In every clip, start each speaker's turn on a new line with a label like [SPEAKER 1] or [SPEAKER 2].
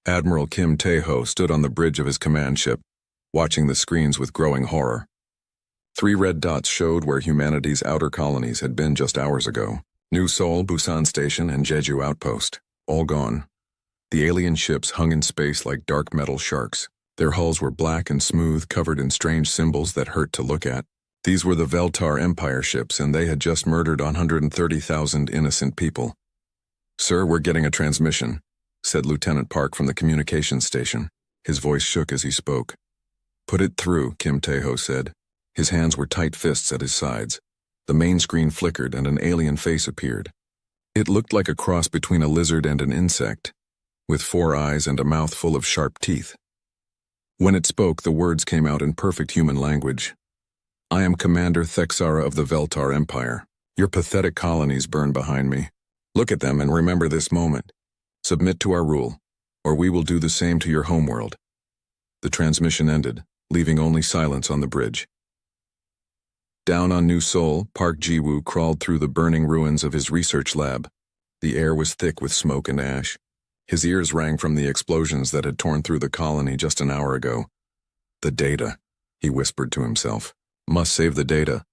[SPEAKER 1] Admiral Kim Tae-ho stood on the bridge of his command ship, watching the screens with growing horror. 3 red dots showed where humanity's outer colonies had been just hours ago. New Seoul, Busan Station, and Jeju Outpost, all gone. The alien ships hung in space like dark metal sharks. Their hulls were black and smooth, covered in strange symbols that hurt to look at. These were the Veltar Empire ships, and they had just murdered 130,000 innocent people. "Sir, we're getting a transmission," said Lieutenant Park from the communications station. His voice shook as he spoke. "Put it through," Kim Tae-ho said. His hands were tight fists at his sides. The main screen flickered and an alien face appeared. It looked like a cross between a lizard and an insect, with 4 eyes and a mouth full of sharp teeth. When it spoke, the words came out in perfect human language. "I am Commander Thexara of the Veltar Empire. Your pathetic colonies burn behind me. Look at them and remember this moment. Submit to our rule, or we will do the same to your homeworld." The transmission ended, leaving only silence on the bridge. Down on New Seoul, Park Ji-woo crawled through the burning ruins of his research lab. The air was thick with smoke and ash. His ears rang from the explosions that had torn through the colony just an hour ago. "The data," he whispered to himself. "Must save the data."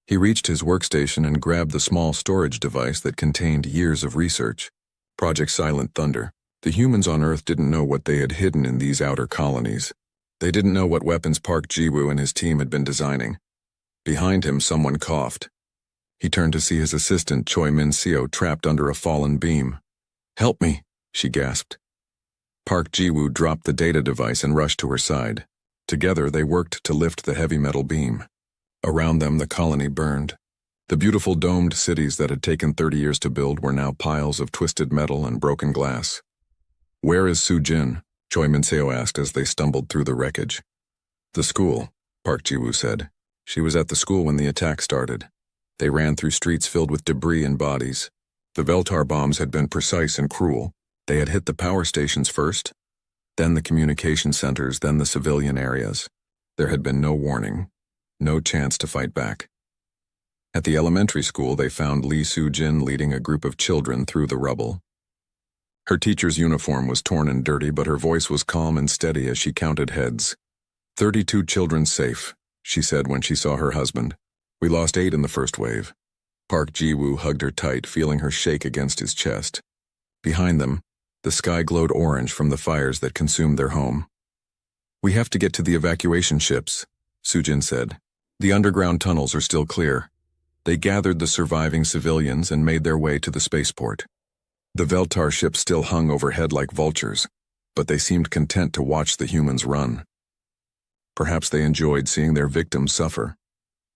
[SPEAKER 1] He reached his workstation and grabbed the small storage device that contained years of research. Project Silent Thunder. The humans on Earth didn't know what they had hidden in these outer colonies. They didn't know what weapons Park Ji-woo and his team had been designing. Behind him, someone coughed. He turned to see his assistant, Choi Min-seo, trapped under a fallen beam. "Help me," she gasped. Park Ji-woo dropped the data device and rushed to her side. Together, they worked to lift the heavy metal beam. Around them, the colony burned. The beautiful domed cities that had taken 30 years to build were now piles of twisted metal and broken glass. "Where is Soo-jin?" Choi Min-seo asked as they stumbled through the wreckage. "The school," Park Ji-woo said. "She was at the school when the attack started." They ran through streets filled with debris and bodies. The Veltar bombs had been precise and cruel. They had hit the power stations first, then the communication centers, then the civilian areas. There had been no warning, no chance to fight back. At the elementary school, they found Lee Soo-jin leading a group of children through the rubble. Her teacher's uniform was torn and dirty, but her voice was calm and steady as she counted heads. 32 children safe, she said when she saw her husband. "We lost 8 in the first wave." Park Ji-woo hugged her tight, feeling her shake against his chest. Behind them, the sky glowed orange from the fires that consumed their home. "We have to get to the evacuation ships," Soo-jin said. "The underground tunnels are still clear." They gathered the surviving civilians and made their way to the spaceport. The Veltar ships still hung overhead like vultures, but they seemed content to watch the humans run. Perhaps they enjoyed seeing their victims suffer.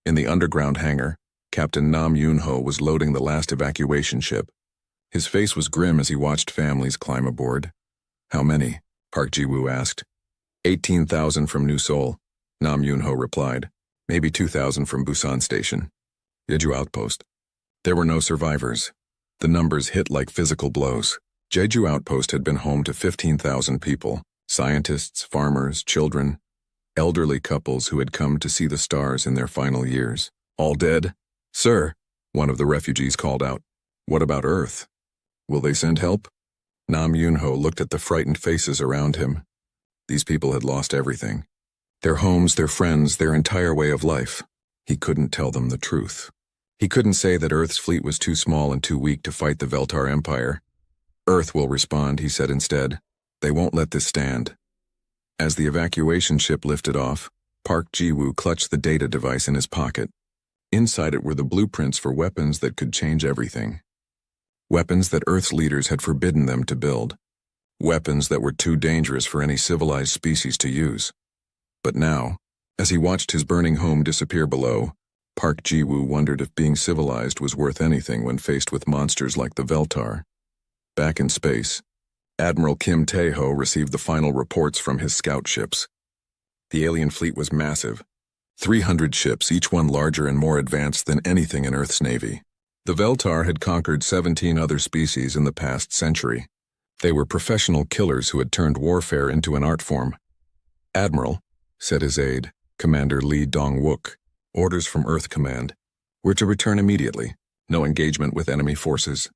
[SPEAKER 1] In the underground hangar, Captain Nam Yoon-ho was loading the last evacuation ship. His face was grim as he watched families climb aboard. "How many?" Park Ji-woo asked. 18,000 from New Seoul," Nam Yoon-ho replied. "Maybe 2,000 from Busan Station. Jeju Outpost." There were no survivors. The numbers hit like physical blows. Jeju Outpost had been home to 15,000 people, scientists, farmers, children, elderly couples who had come to see the stars in their final years. "All dead?" "Sir," one of the refugees called out. "What about Earth? Will they send help?" Nam Yoon-ho looked at the frightened faces around him. These people had lost everything. Their homes, their friends, their entire way of life. He couldn't tell them the truth. He couldn't say that Earth's fleet was too small and too weak to fight the Veltar Empire. "Earth will respond," he said instead. "They won't let this stand." As the evacuation ship lifted off, Park Ji-woo clutched the data device in his pocket. Inside it were the blueprints for weapons that could change everything. Weapons that Earth's leaders had forbidden them to build. Weapons that were too dangerous for any civilized species to use. But now, as he watched his burning home disappear below, Park Ji-woo wondered if being civilized was worth anything when faced with monsters like the Veltar. Back in space, Admiral Kim Tae-ho received the final reports from his scout ships. The alien fleet was massive. 300 ships, each one larger and more advanced than anything in Earth's navy. The Veltar had conquered 17 other species in the past century. They were professional killers who had turned warfare into an art form. "Admiral," said his aide, Commander Lee Dong-wook, "orders from Earth Command. We're to return immediately. No engagement with enemy forces."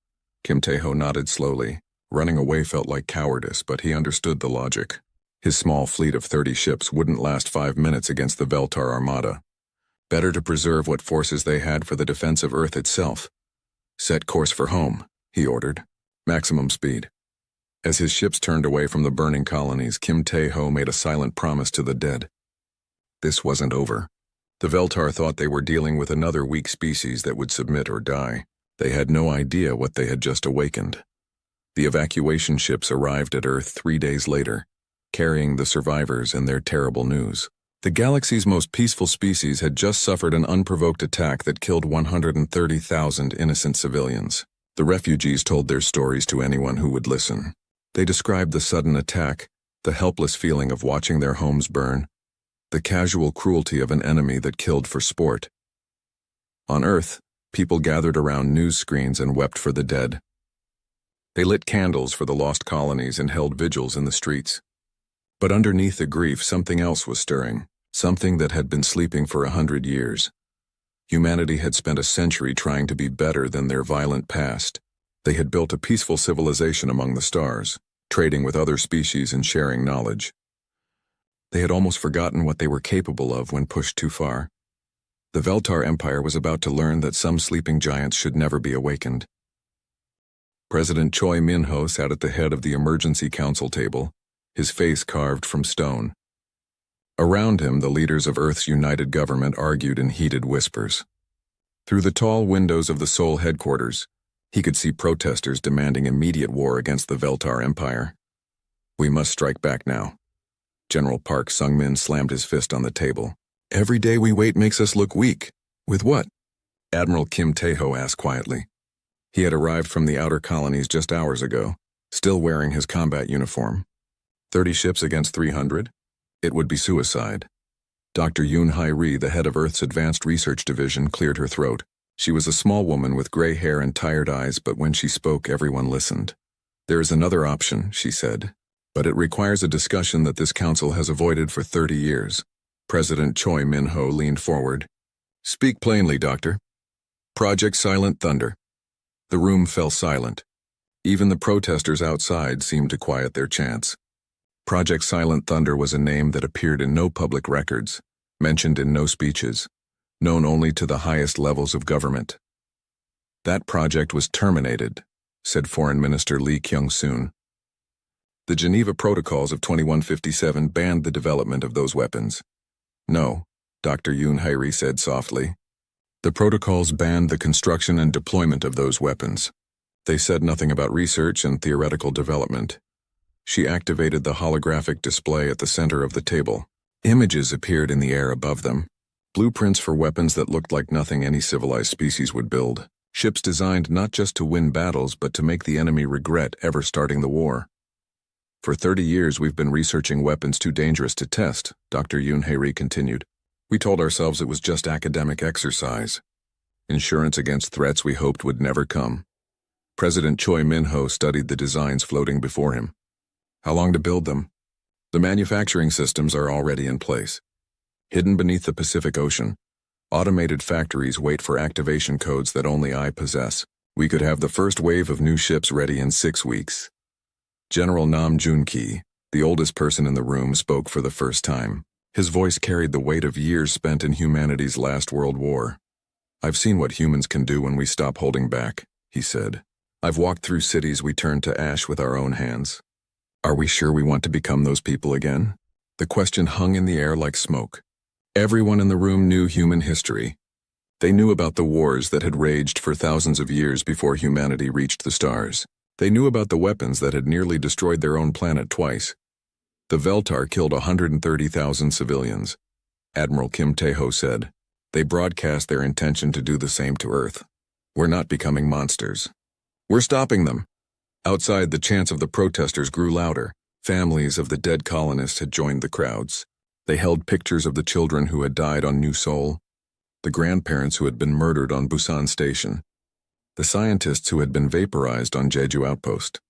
[SPEAKER 1] Kim Tae-ho nodded slowly. Running away felt like cowardice, but he understood the logic. His small fleet of 30 ships wouldn't last 5 minutes against the Veltar armada. Better to preserve what forces they had for the defense of Earth itself. Set course for home, he ordered. Maximum speed. As his ships turned away from the burning colonies, Kim Tae-ho made a silent promise to the dead. This wasn't over. The Veltar thought they were dealing with another weak species that would submit or die. They had no idea what they had just awakened. The evacuation ships arrived at Earth 3 days later, carrying the survivors and their terrible news. The galaxy's most peaceful species had just suffered an unprovoked attack that killed 130,000 innocent civilians. The refugees told their stories to anyone who would listen. They described the sudden attack, the helpless feeling of watching their homes burn, the casual cruelty of an enemy that killed for sport. On Earth, people gathered around news screens and wept for the dead. They lit candles for the lost colonies and held vigils in the streets. But underneath the grief, something else was stirring, something that had been sleeping for 100 years. Humanity had spent a century trying to be better than their violent past. They had built a peaceful civilization among the stars, trading with other species and sharing knowledge. They had almost forgotten what they were capable of when pushed too far. The Veltar Empire was about to learn that some sleeping giants should never be awakened. President Choi Min-ho sat at the head of the emergency council table, his face carved from stone. Around him, the leaders of Earth's united government argued in heated whispers. Through the tall windows of the Seoul headquarters, he could see protesters demanding immediate war against the Veltar Empire. "We must strike back now." General Park Sung-min slammed his fist on the table. "Every day we wait makes us look weak." "With what?" Admiral Kim Tae-ho asked quietly. He had arrived from the outer colonies just hours ago, still wearing his combat uniform. 30 ships against 300? It would be suicide. Dr. Yoon Hae-ri, the head of Earth's Advanced Research Division, cleared her throat. She was a small woman with gray hair and tired eyes, but when she spoke, everyone listened. "There is another option," she said, "but it requires a discussion that this council has avoided for 30 years. President Choi Min-ho leaned forward. "Speak plainly, Doctor." "Project Silent Thunder." The room fell silent. Even the protesters outside seemed to quiet their chants. Project Silent Thunder was a name that appeared in no public records, mentioned in no speeches, known only to the highest levels of government. "That project was terminated," said Foreign Minister Lee Kyung-soon. "The Geneva Protocols of 2157 banned the development of those weapons." "No," Dr. Yoon Hae-ri said softly. "The protocols banned the construction and deployment of those weapons. They said nothing about research and theoretical development." She activated the holographic display at the center of the table. Images appeared in the air above them. Blueprints for weapons that looked like nothing any civilized species would build. Ships designed not just to win battles, but to make the enemy regret ever starting the war. "For 30 years we've been researching weapons too dangerous to test," Dr. Yoon Hae-ri continued. "We told ourselves it was just academic exercise. Insurance against threats we hoped would never come." President Choi Min-ho studied the designs floating before him. "How long to build them?" "The manufacturing systems are already in place. Hidden beneath the Pacific Ocean, automated factories wait for activation codes that only I possess. We could have the first wave of new ships ready in 6 weeks." General Nam Jun-ki, the oldest person in the room, spoke for the first time. His voice carried the weight of years spent in humanity's last world war. "I've seen what humans can do when we stop holding back," he said. "I've walked through cities we turned to ash with our own hands. Are we sure we want to become those people again?" The question hung in the air like smoke. Everyone in the room knew human history. They knew about the wars that had raged for thousands of years before humanity reached the stars. They knew about the weapons that had nearly destroyed their own planet twice. The Veltar killed 130,000 civilians. Admiral Kim Tae-ho said. They broadcast their intention to do the same to Earth. "We're not becoming monsters. We're stopping them." Outside, the chants of the protesters grew louder. Families of the dead colonists had joined the crowds. They held pictures of the children who had died on New Seoul, the grandparents who had been murdered on Busan Station, the scientists who had been vaporized on Jeju Outpost.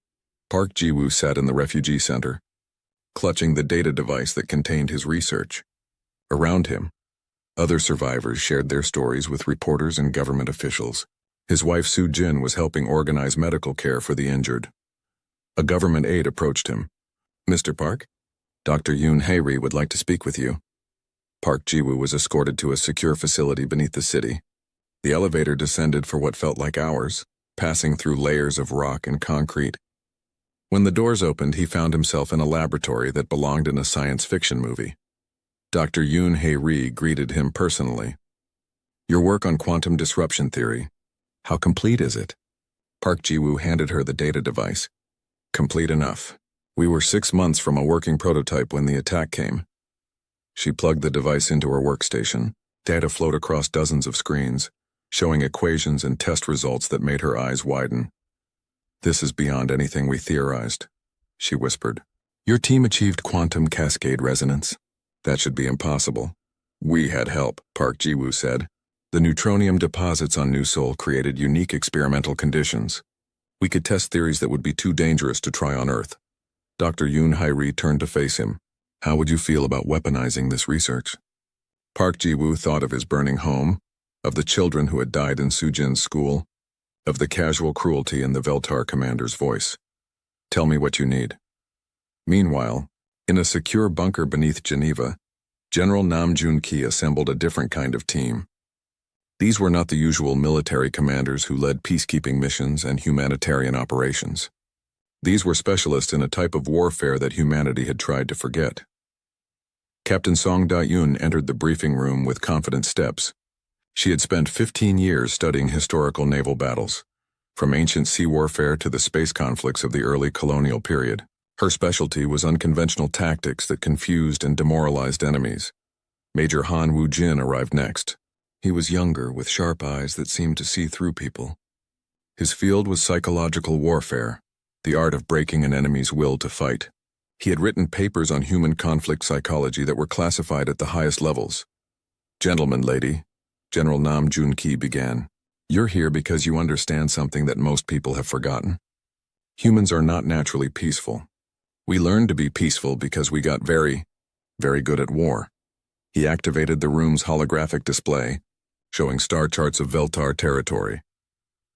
[SPEAKER 1] Park Ji-woo sat in the refugee center, clutching the data device that contained his research. Around him, other survivors shared their stories with reporters and government officials. His wife Soo-jin was helping organize medical care for the injured. A government aide approached him. "Mr. Park? Dr. Yoon Hae-ri would like to speak with you." Park Ji-woo was escorted to a secure facility beneath the city. The elevator descended for what felt like hours, passing through layers of rock and concrete. When the doors opened, he found himself in a laboratory that belonged in a science fiction movie. Dr. Yoon Hae-ri greeted him personally. "Your work on quantum disruption theory, how complete is it?" Park Ji-woo handed her the data device. "Complete enough. We were 6 months from a working prototype when the attack came." She plugged the device into her workstation. Data flowed across dozens of screens, showing equations and test results that made her eyes widen. "This is beyond anything we theorized," she whispered. "Your team achieved quantum cascade resonance. That should be impossible." "We had help," Park Ji-woo said. "The neutronium deposits on New Seoul created unique experimental conditions. We could test theories that would be too dangerous to try on Earth." Dr. Yoon Hae-ri turned to face him. "How would you feel about weaponizing this research?" Park Ji-woo thought of his burning home, of the children who had died in Sujin's school, of the casual cruelty in the Veltar commander's voice. "Tell me what you need." Meanwhile, in a secure bunker beneath Geneva, General Nam Jun-ki assembled a different kind of team. These were not the usual military commanders who led peacekeeping missions and humanitarian operations. These were specialists in a type of warfare that humanity had tried to forget. Captain Song Da-yoon entered the briefing room with confident steps. She had spent 15 years studying historical naval battles, from ancient sea warfare to the space conflicts of the early colonial period. Her specialty was unconventional tactics that confused and demoralized enemies. Major Han Woo-jin arrived next. He was younger, with sharp eyes that seemed to see through people. His field was psychological warfare, the art of breaking an enemy's will to fight. He had written papers on human conflict psychology that were classified at the highest levels. "Gentlemen, lady," General Nam Jun-ki began, "you're here because you understand something that most people have forgotten. Humans are not naturally peaceful. We learned to be peaceful because we got very, very good at war." He activated the room's holographic display, showing star charts of Veltar territory.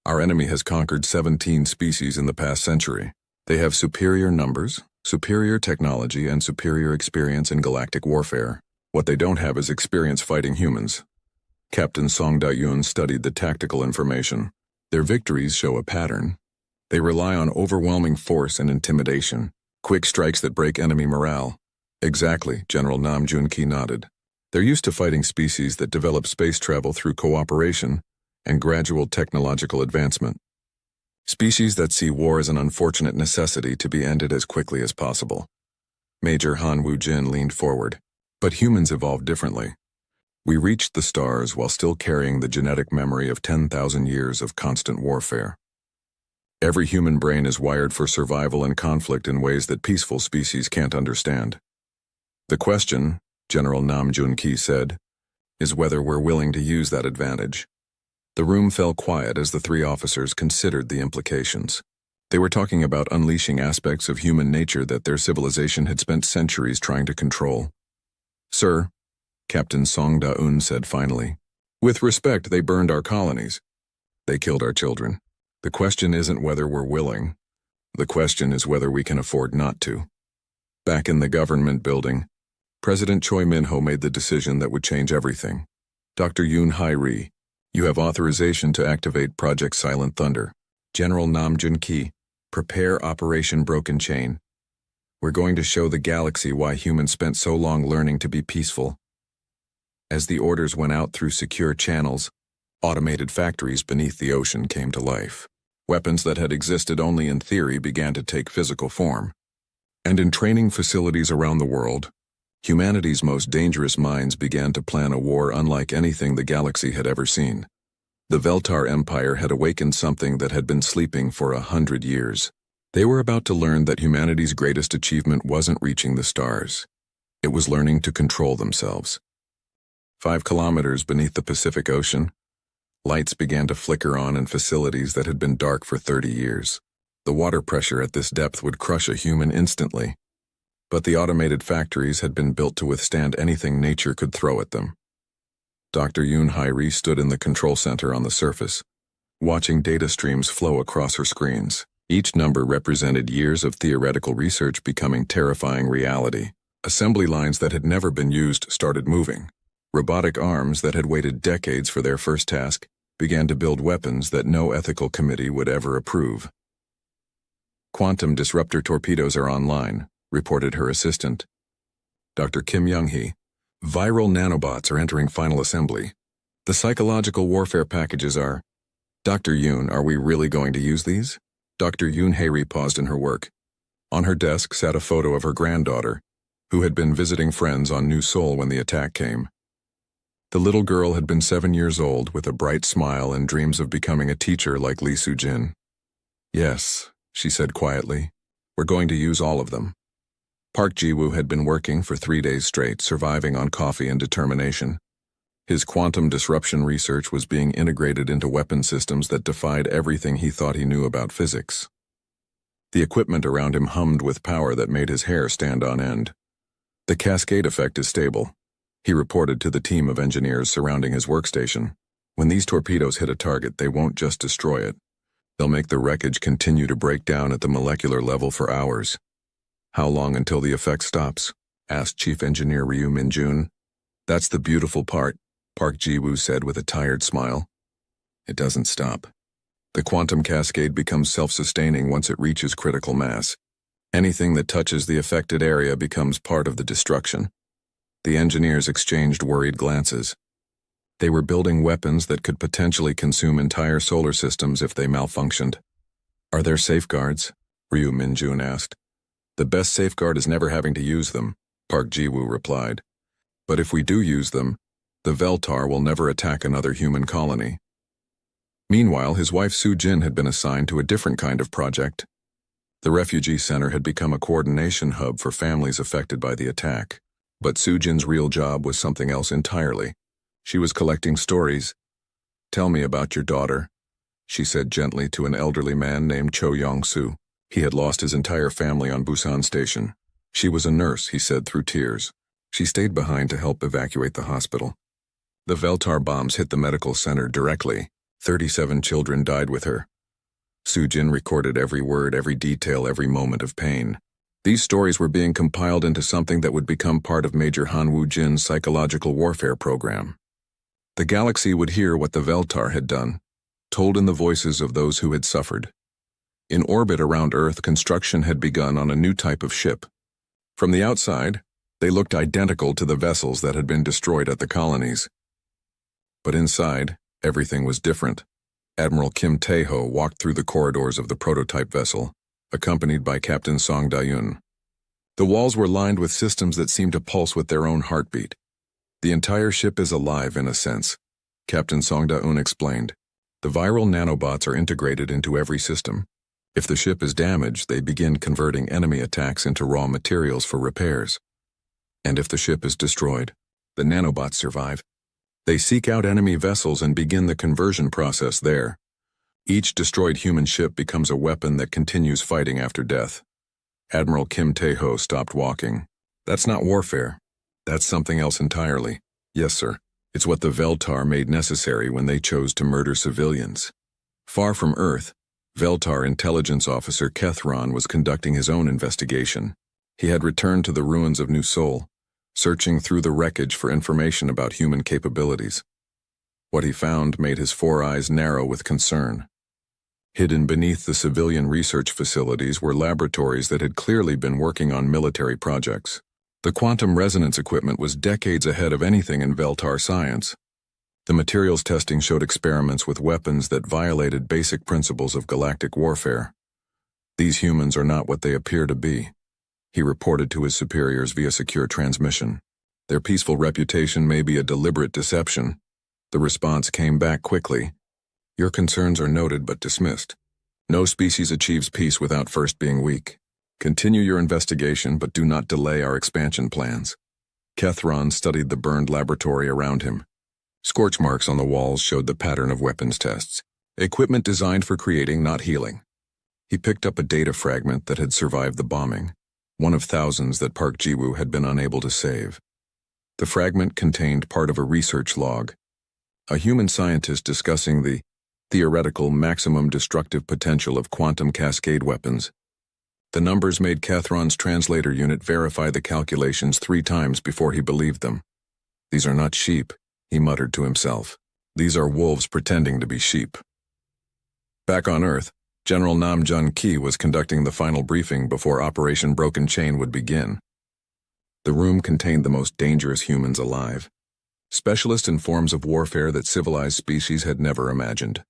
[SPEAKER 1] "Our enemy has conquered 17 species in the past century. They have superior numbers, superior technology, and superior experience in galactic warfare. What they don't have is experience fighting humans." Captain Song Da-yoon studied the tactical information. "Their victories show a pattern. They rely on overwhelming force and intimidation, quick strikes that break enemy morale." "Exactly," General Nam Jun-ki nodded. "They're used to fighting species that develop space travel through cooperation and gradual technological advancement. Species that see war as an unfortunate necessity to be ended as quickly as possible." Major Han Woo-jin leaned forward. "But humans evolved differently. We reached the stars while still carrying the genetic memory of 10,000 years of constant warfare. Every human brain is wired for survival and conflict in ways that peaceful species can't understand. The question," General Nam Jun-ki said, "is whether we're willing to use that advantage." The room fell quiet as the three officers considered the implications. They were talking about unleashing aspects of human nature that their civilization had spent centuries trying to control. "Sir," Captain Song Da-eun said finally, "with respect, they burned our colonies. They killed our children. The question isn't whether we're willing. The question is whether we can afford not to." Back in the government building, President Choi Min-ho made the decision that would change everything. "Dr. Yoon Hae-ri, you have authorization to activate Project Silent Thunder." General Nam Jun-ki, "Prepare Operation Broken Chain. We're going to show the galaxy why humans spent so long learning to be peaceful." As the orders went out through secure channels, automated factories beneath the ocean came to life. Weapons that had existed only in theory began to take physical form. And in training facilities around the world, humanity's most dangerous minds began to plan a war unlike anything the galaxy had ever seen. The Veltar Empire had awakened something that had been sleeping for 100 years. They were about to learn that humanity's greatest achievement wasn't reaching the stars. It was learning to control themselves. 5 kilometers beneath the Pacific Ocean, lights began to flicker on in facilities that had been dark for 30 years. The water pressure at this depth would crush a human instantly. But the automated factories had been built to withstand anything nature could throw at them. Dr. Yoon Hae-ri stood in the control center on the surface, watching data streams flow across her screens. Each number represented years of theoretical research becoming terrifying reality. Assembly lines that had never been used started moving. Robotic arms that had waited decades for their first task began to build weapons that no ethical committee would ever approve. Quantum disruptor torpedoes are online, reported her assistant, Dr. Kim Young-hee. Viral nanobots are entering final assembly. The psychological warfare packages are... Dr. Yoon, are we really going to use these? Dr. Yoon Haeri paused in her work. On her desk sat a photo of her granddaughter, who had been visiting friends on New Seoul when the attack came. The little girl had been 7 years old with a bright smile and dreams of becoming a teacher like Lee Soo-jin. Yes, she said quietly, we're going to use all of them. Park Ji-woo had been working for 3 days straight, surviving on coffee and determination. His quantum disruption research was being integrated into weapon systems that defied everything he thought he knew about physics. The equipment around him hummed with power that made his hair stand on end. The cascade effect is stable, he reported to the team of engineers surrounding his workstation. When these torpedoes hit a target, they won't just destroy it. They'll make the wreckage continue to break down at the molecular level for hours. How long until the effect stops? Asked Chief Engineer Ryu Min-jun. That's the beautiful part, Park Ji-woo said with a tired smile. It doesn't stop. The quantum cascade becomes self-sustaining once it reaches critical mass. Anything that touches the affected area becomes part of the destruction. The engineers exchanged worried glances. They were building weapons that could potentially consume entire solar systems if they malfunctioned. Are there safeguards? Ryu Min-jun asked. The best safeguard is never having to use them, Park Ji-woo replied. But if we do use them, the Veltar will never attack another human colony. Meanwhile, his wife Soo-jin had been assigned to a different kind of project. The refugee center had become a coordination hub for families affected by the attack. But Soo-jin's real job was something else entirely. She was collecting stories. Tell me about your daughter, she said gently to an elderly man named Cho Yong-soo. He had lost his entire family on Busan Station. She was a nurse, he said through tears. She stayed behind to help evacuate the hospital. The Veltar bombs hit the medical center directly. 37 children died with her. Soo-jin recorded every word, every detail, every moment of pain. These stories were being compiled into something that would become part of Major Han Woo-jin's psychological warfare program. The galaxy would hear what the Veltar had done, told in the voices of those who had suffered. In orbit around Earth, construction had begun on a new type of ship. From the outside, they looked identical to the vessels that had been destroyed at the colonies. But inside, everything was different. Admiral Kim Tae-ho walked through the corridors of the prototype vessel, accompanied by Captain Song Da-eun. The walls were lined with systems that seemed to pulse with their own heartbeat. The entire ship is alive in a sense, Captain Song Da-eun explained. The viral nanobots are integrated into every system. If the ship is damaged, they begin converting enemy attacks into raw materials for repairs. And if the ship is destroyed, the nanobots survive. They seek out enemy vessels and begin the conversion process there. Each destroyed human ship becomes a weapon that continues fighting after death. Admiral Kim Tae-ho stopped walking. That's not warfare. That's something else entirely. Yes, sir. It's what the Veltar made necessary when they chose to murder civilians. Far from Earth, Veltar intelligence officer Kethron was conducting his own investigation. He had returned to the ruins of New Seoul, searching through the wreckage for information about human capabilities. What he found made his 4 eyes narrow with concern. Hidden beneath the civilian research facilities were laboratories that had clearly been working on military projects. The quantum resonance equipment was decades ahead of anything in Veltar science. The materials testing showed experiments with weapons that violated basic principles of galactic warfare. These humans are not what they appear to be, he reported to his superiors via secure transmission. Their peaceful reputation may be a deliberate deception. The response came back quickly. Your concerns are noted but dismissed. No species achieves peace without first being weak. Continue your investigation, but do not delay our expansion plans. Kethron studied the burned laboratory around him. Scorch marks on the walls showed the pattern of weapons tests. Equipment designed for creating, not healing. He picked up a data fragment that had survived the bombing, one of thousands that Park Ji-woo had been unable to save. The fragment contained part of a research log, a human scientist discussing the theoretical maximum destructive potential of quantum cascade weapons. The numbers made Cathron's translator unit verify the calculations 3 times before he believed them. These are not sheep, he muttered to himself. These are wolves pretending to be sheep. Back on Earth, General Nam Jun Ki was conducting the final briefing before Operation Broken Chain would begin. The room contained the most dangerous humans alive, specialists in forms of warfare that civilized species had never imagined.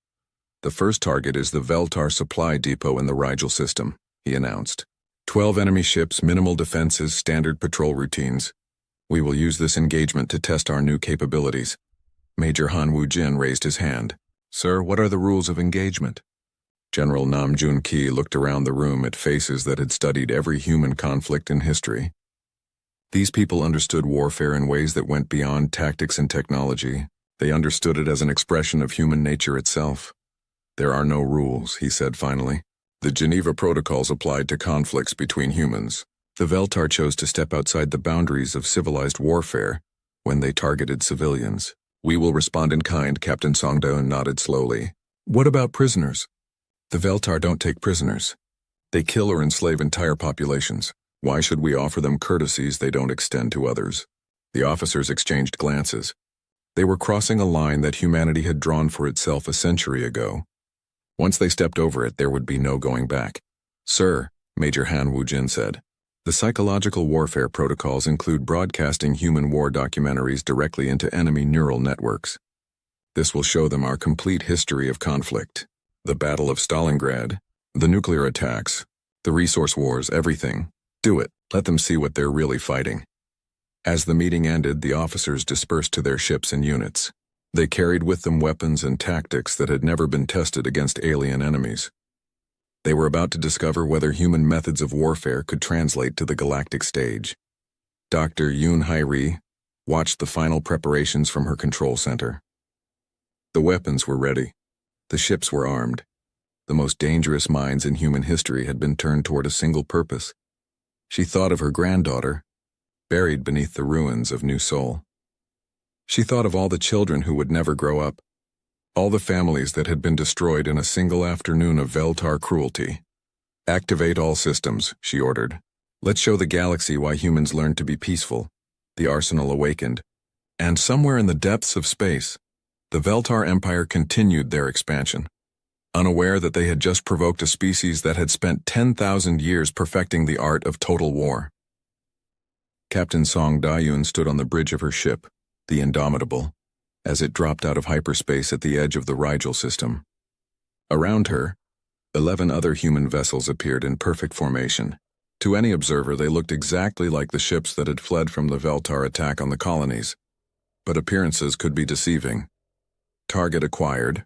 [SPEAKER 1] The first target is the Veltar supply depot in the Riel system, he announced. 12 enemy ships, minimal defenses, standard patrol routines. We will use this engagement to test our new capabilities. Major Han Woo-jin raised his hand. Sir, what are the rules of engagement? General Nam Jun Ki looked around the room at faces that had studied every human conflict in history. These people understood warfare in ways that went beyond tactics and technology. They understood it as an expression of human nature itself. There are no rules, he said finally. The Geneva Protocols applied to conflicts between humans. The Veltar chose to step outside the boundaries of civilized warfare when they targeted civilians. We will respond in kind, Captain Songdo nodded slowly. What about prisoners? The Veltar don't take prisoners. They kill or enslave entire populations. Why should we offer them courtesies they don't extend to others? The officers exchanged glances. They were crossing a line that humanity had drawn for itself a century ago. Once they stepped over it, there would be no going back. Sir, Major Han Woo-jin said, the psychological warfare protocols include broadcasting human war documentaries directly into enemy neural networks. This will show them our complete history of conflict. The Battle of Stalingrad, the nuclear attacks, the resource wars, everything. Do it. Let them see what they're really fighting. As the meeting ended, the officers dispersed to their ships and units. They carried with them weapons and tactics that had never been tested against alien enemies. They were about to discover whether human methods of warfare could translate to the galactic stage. Dr. Yoon Hai-ri watched the final preparations from her control center. The weapons were ready. The ships were armed. The most dangerous minds in human history had been turned toward a single purpose. She thought of her granddaughter, buried beneath the ruins of New Seoul. She thought of all the children who would never grow up, all the families that had been destroyed in a single afternoon of Veltar cruelty. Activate all systems, she ordered. Let's show the galaxy why humans learned to be peaceful. The arsenal awakened. And somewhere in the depths of space, the Veltar Empire continued their expansion, unaware that they had just provoked a species that had spent 10,000 years perfecting the art of total war. Captain Song Da-yoon stood on the bridge of her ship, the Indomitable, as it dropped out of hyperspace at the edge of the Riel system. Around her, 11 other human vessels appeared in perfect formation. To any observer, they looked exactly like the ships that had fled from the Veltar attack on the colonies. But appearances could be deceiving. Target acquired,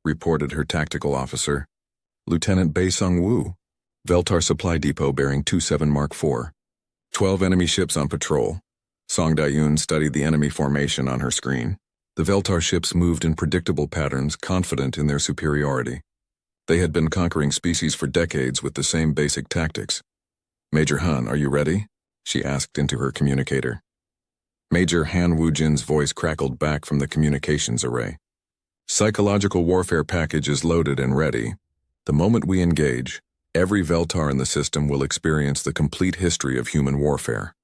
[SPEAKER 1] reported her tactical officer, Lieutenant Bae Sung-woo, Veltar Supply Depot bearing 27 Mark IV. 12 enemy ships on patrol. Song Da-yoon studied the enemy formation on her screen. The Veltar ships moved in predictable patterns, confident in their superiority. They had been conquering species for decades with the same basic tactics. Major Han, are you ready? She asked into her communicator. Major Han Woo-jin's voice crackled back from the communications array. Psychological warfare package is loaded and ready. The moment we engage, every Veltar in the system will experience the complete history of human warfare.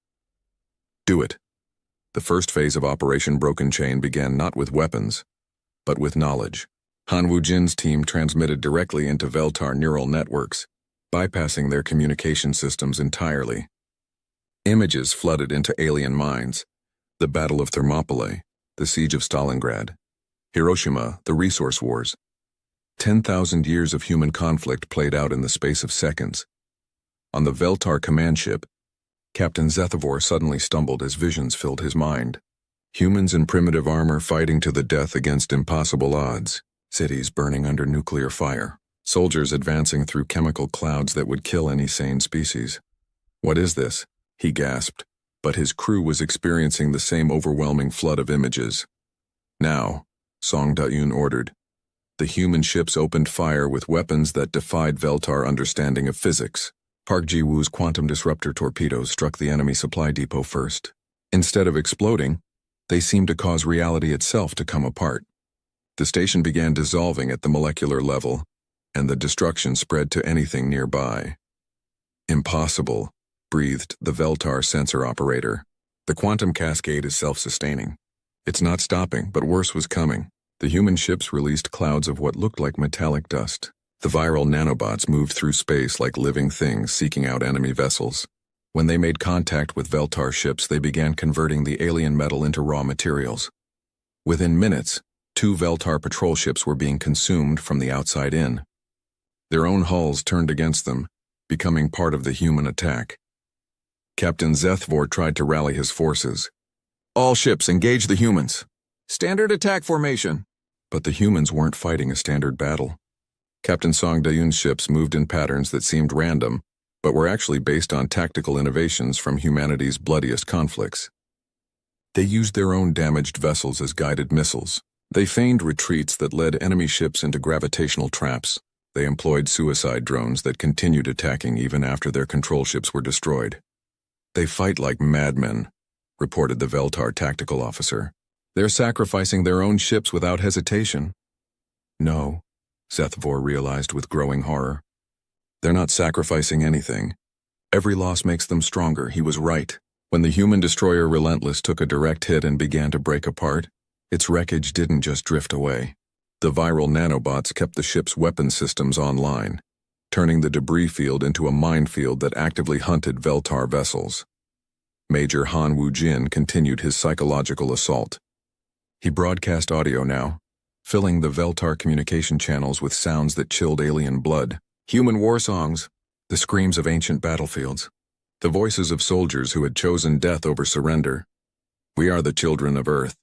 [SPEAKER 1] Do it. The first phase of Operation Broken Chain began not with weapons, but with knowledge. Han Woo-jin's team transmitted directly into Veltar neural networks, bypassing their communication systems entirely. Images flooded into alien minds. The Battle of Thermopylae, the Siege of Stalingrad, Hiroshima, the Resource Wars. 10,000 years of human conflict played out in the space of seconds. On the Veltar command ship, Captain Zethavor suddenly stumbled as visions filled his mind. Humans in primitive armor fighting to the death against impossible odds. Cities burning under nuclear fire. Soldiers advancing through chemical clouds that would kill any sane species. What is this? He gasped, but his crew was experiencing the same overwhelming flood of images. Now, Song Da-yoon ordered. The human ships opened fire with weapons that defied Veltar understanding of physics. Park Ji-woo's quantum disruptor torpedoes struck the enemy supply depot first. Instead of exploding, they seemed to cause reality itself to come apart. The station began dissolving at the molecular level, and the destruction spread to anything nearby. Impossible, breathed the Veltar sensor operator. The quantum cascade is self-sustaining. It's not stopping, but worse was coming. The human ships released clouds of what looked like metallic dust. The viral nanobots moved through space like living things seeking out enemy vessels. When they made contact with Veltar ships, they began converting the alien metal into raw materials. Within minutes, 2 Veltar patrol ships were being consumed from the outside in. Their own hulls turned against them, becoming part of the human attack. Captain Zethvor tried to rally his forces. "All ships, engage the humans. Standard attack formation." But the humans weren't fighting a standard battle. Captain Song Da-Eun's ships moved in patterns that seemed random, but were actually based on tactical innovations from humanity's bloodiest conflicts. They used their own damaged vessels as guided missiles. They feigned retreats that led enemy ships into gravitational traps. They employed suicide drones that continued attacking even after their control ships were destroyed. "They fight like madmen," reported the Veltar tactical officer. "They're sacrificing their own ships without hesitation." No, Zethvor realized with growing horror. They're not sacrificing anything. Every loss makes them stronger. He was right. When the human destroyer Relentless took a direct hit and began to break apart, its wreckage didn't just drift away. The viral nanobots kept the ship's weapon systems online, turning the debris field into a minefield that actively hunted Veltar vessels. Major Han Woo-jin continued his psychological assault. He broadcast audio now, filling the Veltar communication channels with sounds that chilled alien blood. Human war songs, the screams of ancient battlefields, the voices of soldiers who had chosen death over surrender. "We are the children of Earth,"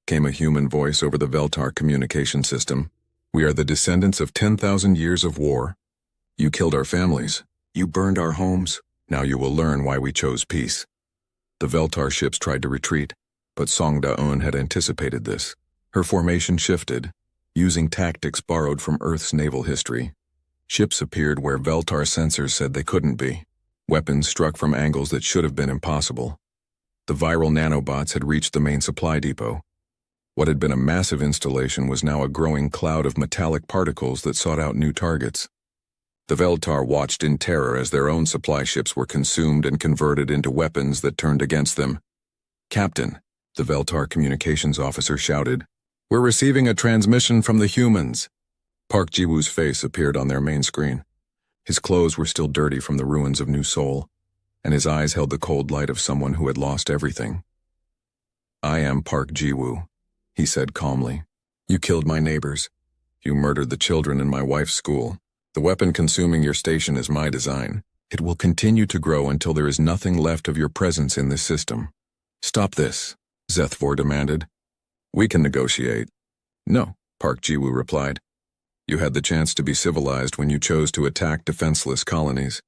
[SPEAKER 1] came a human voice over the Veltar communication system. "We are the descendants of 10,000 years of war. You killed our families. You burned our homes. Now you will learn why we chose peace." The Veltar ships tried to retreat, but Song Da-eun had anticipated this. Her formation shifted, using tactics borrowed from Earth's naval history. Ships appeared where Veltar sensors said they couldn't be. Weapons struck from angles that should have been impossible. The viral nanobots had reached the main supply depot. What had been a massive installation was now a growing cloud of metallic particles that sought out new targets. The Veltar watched in terror as their own supply ships were consumed and converted into weapons that turned against them. "Captain," the Veltar communications officer shouted, "we're receiving a transmission from the humans." Park Ji-woo's face appeared on their main screen. His clothes were still dirty from the ruins of New Seoul, and his eyes held the cold light of someone who had lost everything. "I am Park Ji-woo," he said calmly. "You killed my neighbors. You murdered the children in my wife's school. The weapon consuming your station is my design. It will continue to grow until there is nothing left of your presence in this system. Stop this," Zethvor demanded. "We can negotiate." "No," Park Ji-woo replied. "You had the chance to be civilized when you chose to attack defenseless colonies.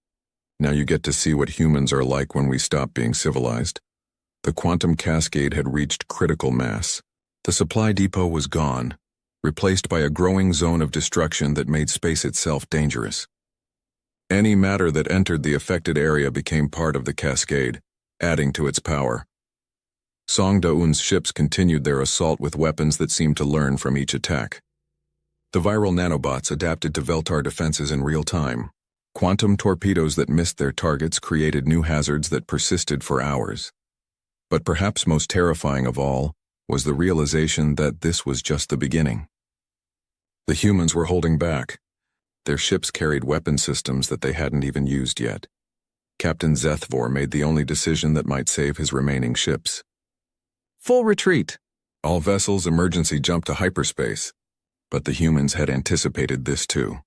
[SPEAKER 1] Now you get to see what humans are like when we stop being civilized." The quantum cascade had reached critical mass. The supply depot was gone, replaced by a growing zone of destruction that made space itself dangerous. Any matter that entered the affected area became part of the cascade, adding to its power. Song Da-eun's ships continued their assault with weapons that seemed to learn from each attack. The viral nanobots adapted to Veltar defenses in real time. Quantum torpedoes that missed their targets created new hazards that persisted for hours. But perhaps most terrifying of all was the realization that this was just the beginning. The humans were holding back. Their ships carried weapon systems that they hadn't even used yet. Captain Zethvor made the only decision that might save his remaining ships. "Full retreat!" All vessels emergency jumped to hyperspace. But the humans had anticipated this too.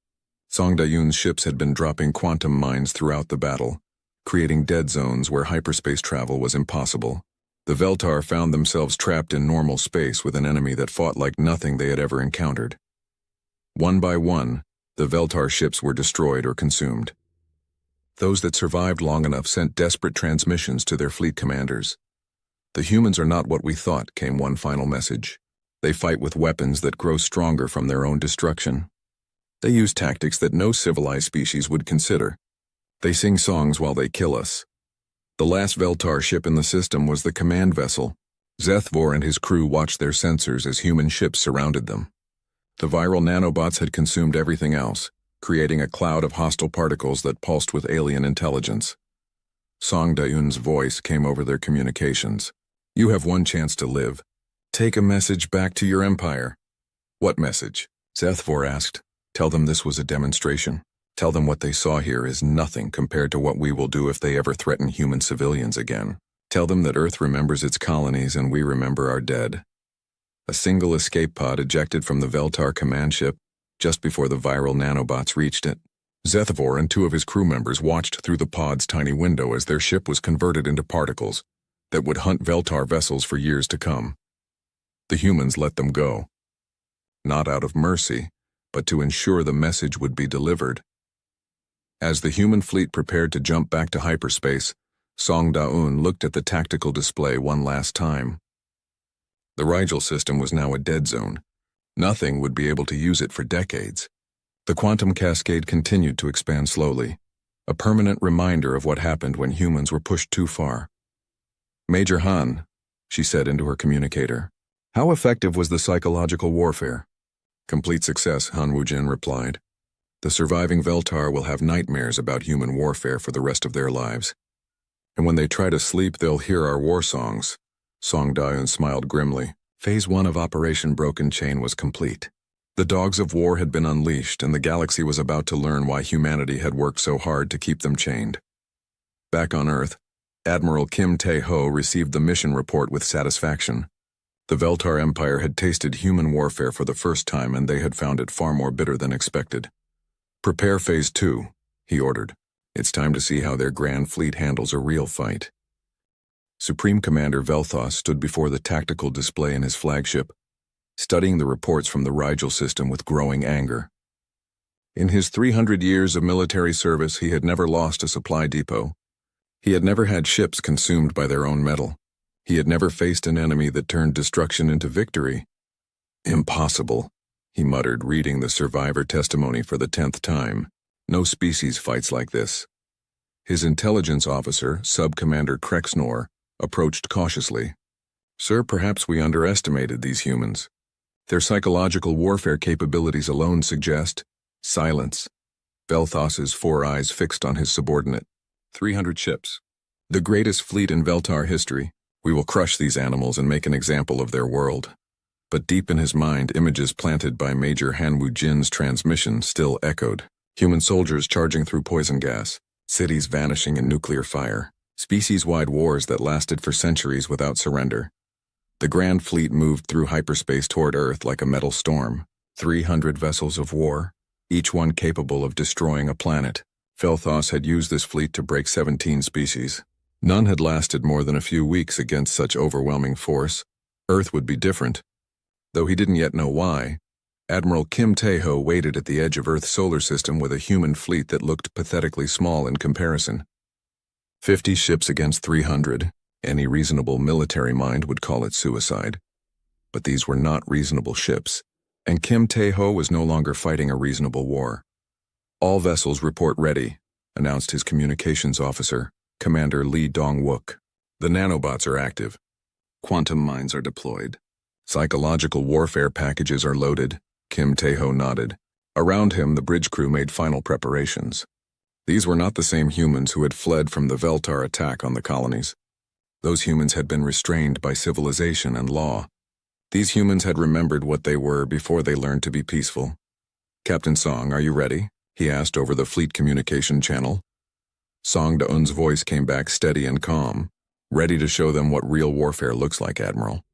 [SPEAKER 1] Song Da-eun's ships had been dropping quantum mines throughout the battle, creating dead zones where hyperspace travel was impossible. The Veltar found themselves trapped in normal space with an enemy that fought like nothing they had ever encountered. One by one, the Veltar ships were destroyed or consumed. Those that survived long enough sent desperate transmissions to their fleet commanders. "The humans are not what we thought," came one final message. "They fight with weapons that grow stronger from their own destruction. They use tactics that no civilized species would consider. They sing songs while they kill us." The last Veltar ship in the system was the command vessel. Zethvor and his crew watched their sensors as human ships surrounded them. The viral nanobots had consumed everything else, creating a cloud of hostile particles that pulsed with alien intelligence. Song Da-eun's voice came over their communications. "You have one chance to live. Take a message back to your empire." "What message?" Zethvor asked. "Tell them this was a demonstration. Tell them what they saw here is nothing compared to what we will do if they ever threaten human civilians again. Tell them that Earth remembers its colonies and we remember our dead." A single escape pod ejected from the Veltar command ship just before the viral nanobots reached it. Zethvor and two of his crew members watched through the pod's tiny window as their ship was converted into particles that would hunt Veltar vessels for years to come. The humans let them go. Not out of mercy, but to ensure the message would be delivered. As the human fleet prepared to jump back to hyperspace, Song Da-eun looked at the tactical display one last time. The Riel system was now a dead zone. Nothing would be able to use it for decades. The quantum cascade continued to expand slowly, a permanent reminder of what happened when humans were pushed too far. "Major Han," she said into her communicator, "how effective was the psychological warfare?" "Complete success," Han Woo-jin replied. "The surviving Veltar will have nightmares about human warfare for the rest of their lives. And when they try to sleep, they'll hear our war songs." Song Da-eun smiled grimly. Phase 1 of Operation Broken Chain was complete. The dogs of war had been unleashed, and the galaxy was about to learn why humanity had worked so hard to keep them chained. Back on Earth, Admiral Kim Tae-ho received the mission report with satisfaction. The Veltar Empire had tasted human warfare for the first time, and they had found it far more bitter than expected. "Prepare Phase 2, he ordered. "It's time to see how their grand fleet handles a real fight." Supreme Commander Veltar stood before the tactical display in his flagship, studying the reports from the Riel system with growing anger. In his 300 years of military service, he had never lost a supply depot. He had never had ships consumed by their own metal. He had never faced an enemy that turned destruction into victory. "Impossible," he muttered, reading the survivor testimony for the 10th time. "No species fights like this." His intelligence officer, Sub-Commander Krexnor, approached cautiously. "Sir, perhaps we underestimated these humans. Their psychological warfare capabilities alone suggest..." Silence. Velthas's 4 eyes fixed on his subordinate. 300 ships. The greatest fleet in Veltar history. We will crush these animals and make an example of their world. But deep in his mind, images planted by Major Han Woo-jin's transmission still echoed. Human soldiers charging through poison gas, cities vanishing in nuclear fire, species-wide wars that lasted for centuries without surrender. The Grand Fleet moved through hyperspace toward Earth like a metal storm. 300 vessels of war, each one capable of destroying a planet. Velthas had used this fleet to break 17 species. None had lasted more than a few weeks against such overwhelming force. Earth would be different. Though he didn't yet know why, Admiral Kim Tae-ho waited at the edge of Earth's solar system with a human fleet that looked pathetically small in comparison. 50 ships against 300. Any reasonable military mind would call it suicide. But these were not reasonable ships, and Kim Tae-ho was no longer fighting a reasonable war. "All vessels report ready," announced his communications officer, Commander Lee Dong-wook. "The nanobots are active. Quantum mines are deployed. Psychological warfare packages are loaded." Kim Tae-ho nodded. Around him, the bridge crew made final preparations. These were not the same humans who had fled from the Veltar attack on the colonies. Those humans had been restrained by civilization and law. These humans had remembered what they were before they learned to be peaceful. "Captain Song, are you ready?" he asked over the fleet communication channel. Song Da-eun's voice came back steady and calm. "Ready to show them what real warfare looks like, Admiral."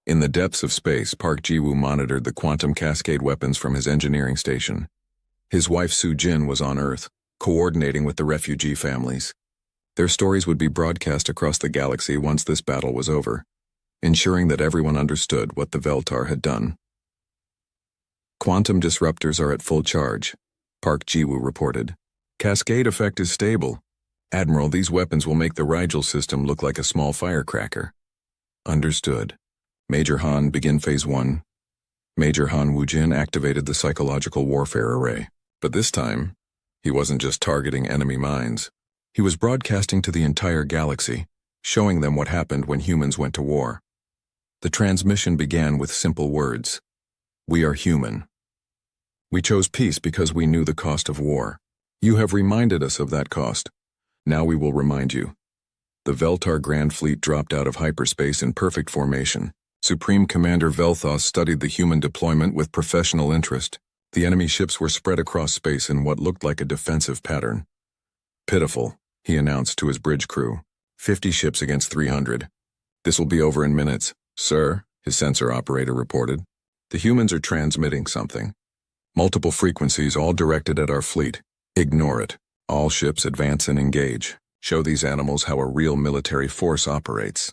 [SPEAKER 1] In the depths of space, Park Ji-woo monitored the quantum cascade weapons from his engineering station. His wife Soo-jin was on Earth, coordinating with the refugee families. Their stories would be broadcast across the galaxy once this battle was over, ensuring that everyone understood what the Veltar had done. "Quantum disruptors are at full charge," Park Ji-woo reported. "Cascade effect is stable. Admiral, these weapons will make the Riel system look like a small firecracker." "Understood. Major Han, begin Phase 1. Major Han Woo-jin activated the psychological warfare array. But this time, he wasn't just targeting enemy minds. He was broadcasting to the entire galaxy, showing them what happened when humans went to war. The transmission began with simple words. "We are human. We chose peace because we knew the cost of war. You have reminded us of that cost. Now we will remind you. The Veltar Grand Fleet dropped out of hyperspace in perfect formation. Supreme Commander Veltar studied the human deployment with professional interest. The enemy ships were spread across space in what looked like a defensive pattern. Pitiful, he announced to his bridge crew. 50 ships against 300. This will be over in minutes, sir, his sensor operator reported. The humans are transmitting something. Multiple frequencies all directed at our fleet. Ignore it. All ships advance and engage. Show these animals how a real military force operates.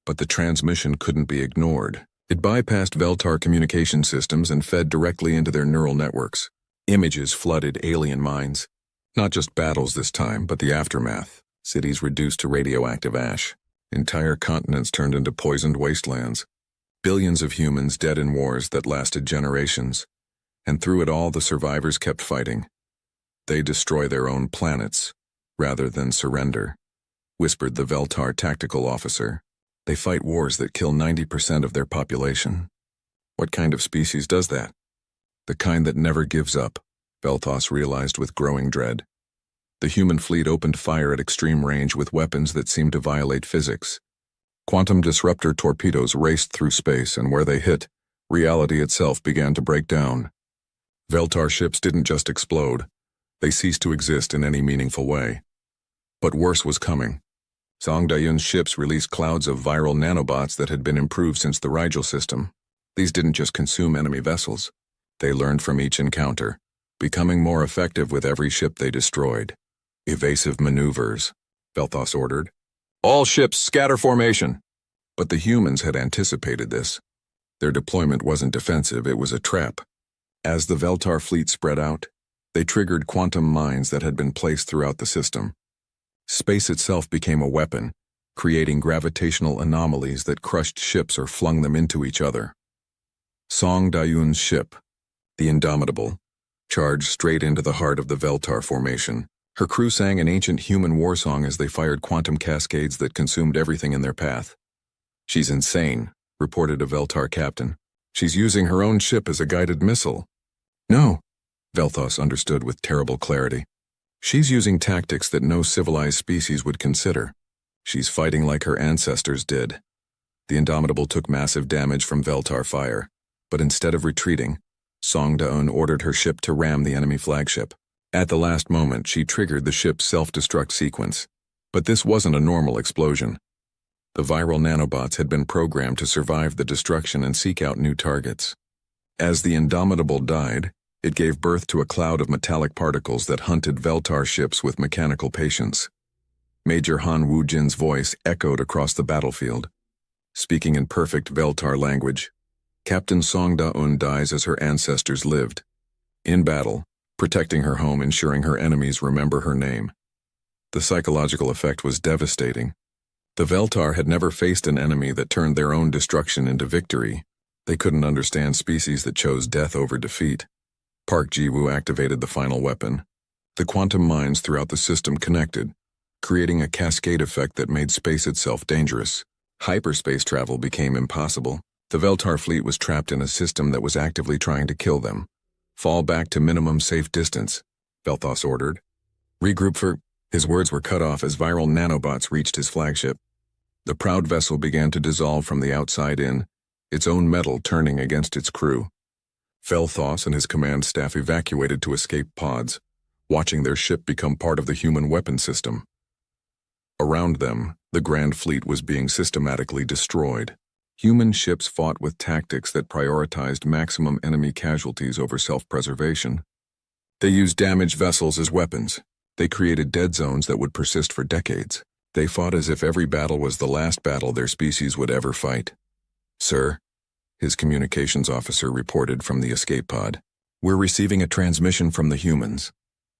[SPEAKER 1] But the transmission couldn't be ignored. It bypassed Veltar communication systems and fed directly into their neural networks. Images flooded alien minds. Not just battles this time, but the aftermath. Cities reduced to radioactive ash. Entire continents turned into poisoned wastelands. Billions of humans dead in wars that lasted generations. And through it all, the survivors kept fighting. They destroy their own planets, rather than surrender, whispered the Veltar tactical officer. They fight wars that kill 90% of their population. What kind of species does that? The kind that never gives up, Veltar realized with growing dread. The human fleet opened fire at extreme range with weapons that seemed to violate physics. Quantum disruptor torpedoes raced through space, and where they hit, reality itself began to break down. Veltar ships didn't just explode. They ceased to exist in any meaningful way. But worse was coming. Song Dayun's ships released clouds of viral nanobots that had been improved since the Riel system. These didn't just consume enemy vessels. They learned from each encounter, becoming more effective with every ship they destroyed. Evasive maneuvers, Veltar ordered. All ships scatter formation. But the humans had anticipated this. Their deployment wasn't defensive, it was a trap. As the Veltar fleet spread out, they triggered quantum mines that had been placed throughout the system. Space itself became a weapon, creating gravitational anomalies that crushed ships or flung them into each other. Song Dayun's ship, the Indomitable, charged straight into the heart of the Veltar formation. Her crew sang an ancient human war song as they fired quantum cascades that consumed everything in their path. She's insane, reported a Veltar captain. She's using her own ship as a guided missile. No, Veltar understood with terrible clarity. She's using tactics that no civilized species would consider. She's fighting like her ancestors did. The Indomitable took massive damage from Veltar fire, but instead of retreating, Song Dayun ordered her ship to ram the enemy flagship. At the last moment, she triggered the ship's self-destruct sequence. But this wasn't a normal explosion. The viral nanobots had been programmed to survive the destruction and seek out new targets. As the Indomitable died, it gave birth to a cloud of metallic particles that hunted Veltar ships with mechanical patience. Major Han Wujin's voice echoed across the battlefield. Speaking in perfect Veltar language, Captain Song Dayun dies as her ancestors lived. In battle, protecting her home, ensuring her enemies remember her name. The psychological effect was devastating. The Veltar had never faced an enemy that turned their own destruction into victory. They couldn't understand species that chose death over defeat. Park Ji-woo activated the final weapon. The quantum mines throughout the system connected, creating a cascade effect that made space itself dangerous. Hyperspace travel became impossible. The Veltar fleet was trapped in a system that was actively trying to kill them. Fall back to minimum safe distance, Veltar ordered. Regroup for... His words were cut off as viral nanobots reached his flagship. The proud vessel began to dissolve from the outside in, its own metal turning against its crew. Veltar and his command staff evacuated to escape pods, watching their ship become part of the human weapon system. Around them, the Grand Fleet was being systematically destroyed. Human ships fought with tactics that prioritized maximum enemy casualties over self-preservation. They used damaged vessels as weapons. They created dead zones that would persist for decades. They fought as if every battle was the last battle their species would ever fight. Sir, his communications officer reported from the escape pod. We're receiving a transmission from the humans.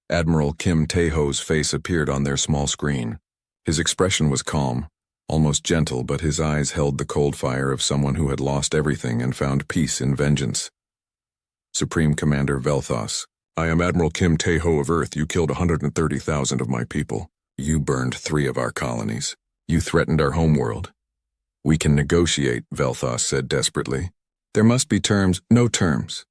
[SPEAKER 1] Admiral Kim Tae-ho's face appeared on their small screen. His expression was calm, almost gentle, but his eyes held the cold fire of someone who had lost everything and found peace in vengeance. Supreme Commander Veltar, I am Admiral Kim Tae-ho of Earth. You killed 130,000 of my people. You burned 3 of our colonies. You threatened our homeworld. We can negotiate, Veltar said desperately. There must be terms. No terms.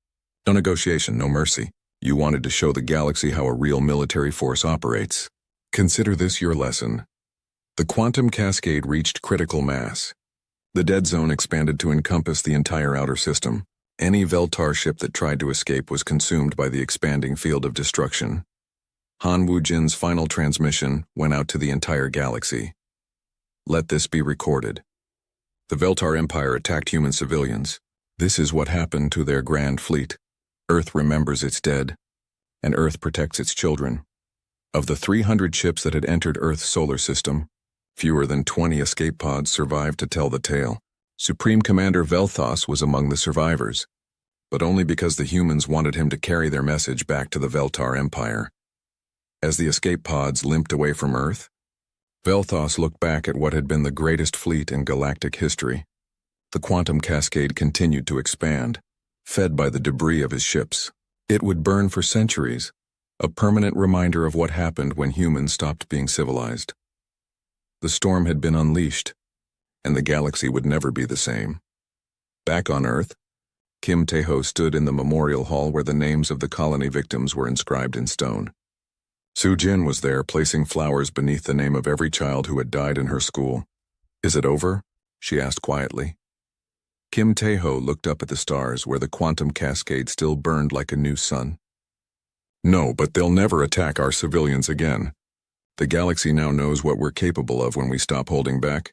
[SPEAKER 1] No negotiation, no mercy. You wanted to show the galaxy how a real military force operates. Consider this your lesson. The quantum cascade reached critical mass. The dead zone expanded to encompass the entire outer system. Any Veltar ship that tried to escape was consumed by the expanding field of destruction. Han Wujin's final transmission went out to the entire galaxy. Let this be recorded. The Veltar Empire attacked human civilians. This is what happened to their grand fleet. Earth remembers its dead, and Earth protects its children. Of the 300 ships that had entered Earth's solar system, fewer than 20 escape pods survived to tell the tale. Supreme Commander Velthos was among the survivors, but only because the humans wanted him to carry their message back to the Veltar Empire. As the escape pods limped away from Earth, Velthos looked back at what had been the greatest fleet in galactic history. The quantum cascade continued to expand, fed by the debris of his ships. It would burn for centuries, a permanent reminder of what happened when humans stopped being civilized. The storm had been unleashed, and the galaxy would never be the same. Back on Earth, Kim Tae-ho stood in the memorial hall where the names of the colony victims were inscribed in stone. Su Jin was there, placing flowers beneath the name of every child who had died in her school. "Is it over?" she asked quietly. Kim Tae-ho looked up at the stars where the quantum cascade still burned like a new sun. "No, but they'll never attack our civilians again. The galaxy now knows what we're capable of when we stop holding back.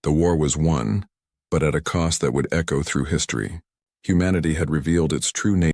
[SPEAKER 1] The war was won, but at a cost that would echo through history. Humanity had revealed its true nature.